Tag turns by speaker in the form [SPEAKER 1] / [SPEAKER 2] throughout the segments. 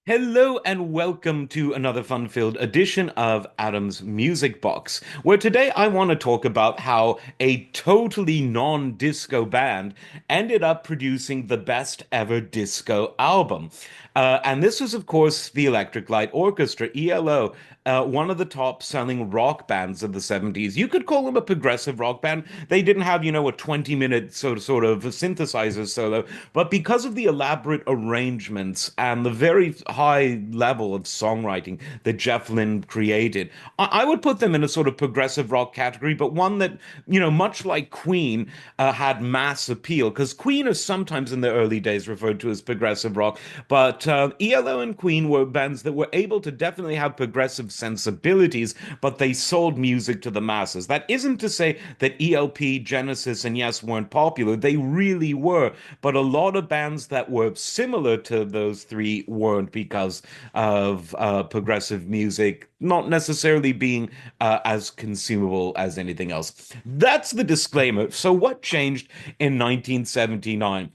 [SPEAKER 1] Hello and welcome to another fun-filled edition of Adam's Music Box, where today I want to talk about how a totally non-disco band ended up producing the best ever disco album. And this was, of course, the Electric Light Orchestra, ELO, one of the top selling rock bands of the 70s. You could call them a progressive rock band. They didn't have, a 20-minute sort of synthesizer solo, but because of the elaborate arrangements and the very high level of songwriting that Jeff Lynne created, I would put them in a sort of progressive rock category, but one that, much like Queen, had mass appeal. Because Queen is sometimes in the early days referred to as progressive rock, but ELO and Queen were bands that were able to definitely have progressive sensibilities, but they sold music to the masses. That isn't to say that ELP, Genesis, and Yes weren't popular. They really were, but a lot of bands that were similar to those three weren't because of progressive music not necessarily being as consumable as anything else. That's the disclaimer. So, what changed in 1979?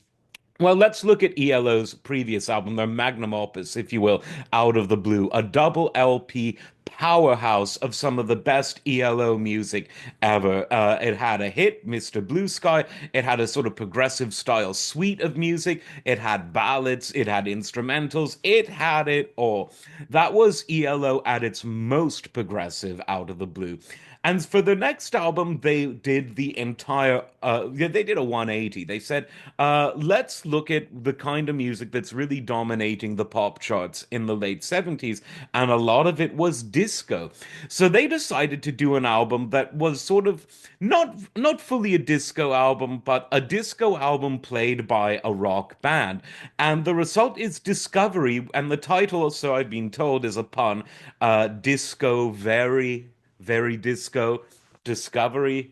[SPEAKER 1] Well, let's look at ELO's previous album, their magnum opus, if you will, Out of the Blue, a double LP powerhouse of some of the best ELO music ever. It had a hit, Mr. Blue Sky. It had a sort of progressive style suite of music. It had ballads. It had instrumentals. It had it all. That was ELO at its most progressive Out of the Blue. And for the next album, they did the entire, they did a 180. They said, let's look at the kind of music that's really dominating the pop charts in the late 70s. And a lot of it was disco. So they decided to do an album that was sort of not fully a disco album, but a disco album played by a rock band. And the result is Discovery. And the title, so I've been told, is a pun, Disco very disco discovery.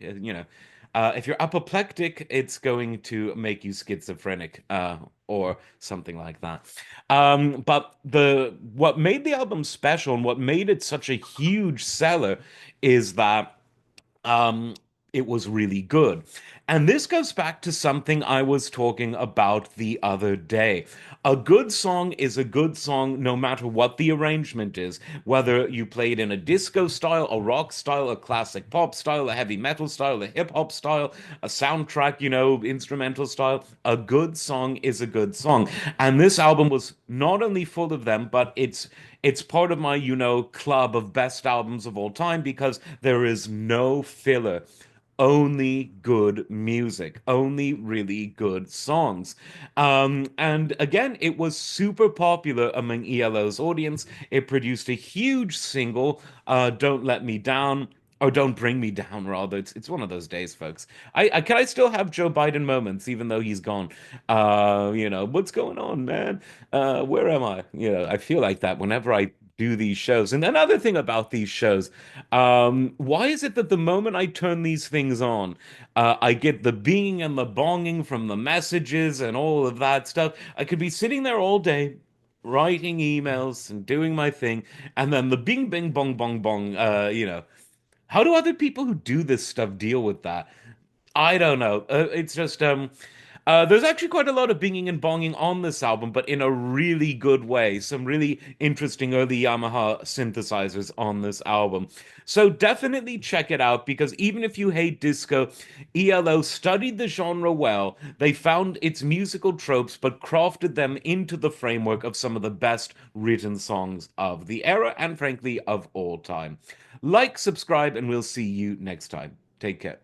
[SPEAKER 1] If you're apoplectic, it's going to make you schizophrenic, or something like that. But the what made the album special and what made it such a huge seller is that um, it was really good. And this goes back to something I was talking about the other day. A good song is a good song no matter what the arrangement is, whether you play it in a disco style, a rock style, a classic pop style, a heavy metal style, a hip hop style, a soundtrack, instrumental style. A good song is a good song. And this album was not only full of them, but it's part of my, club of best albums of all time because there is no filler. Only good music, only really good songs. And again, it was super popular among ELO's audience. It produced a huge single, Don't Let Me Down. Or don't bring me down, rather. It's one of those days, folks. I can I still have Joe Biden moments, even though he's gone. What's going on, man? Where am I? I feel like that whenever I do these shows. And another thing about these shows, why is it that the moment I turn these things on, I get the binging and the bonging from the messages and all of that stuff? I could be sitting there all day, writing emails and doing my thing, and then the bing, bing, bong, bong, bong. How do other people who do this stuff deal with that? I don't know. It's just there's actually quite a lot of binging and bonging on this album, but in a really good way. Some really interesting early Yamaha synthesizers on this album. So definitely check it out because even if you hate disco, ELO studied the genre well. They found its musical tropes, but crafted them into the framework of some of the best written songs of the era and frankly of all time. Like, subscribe, and we'll see you next time. Take care.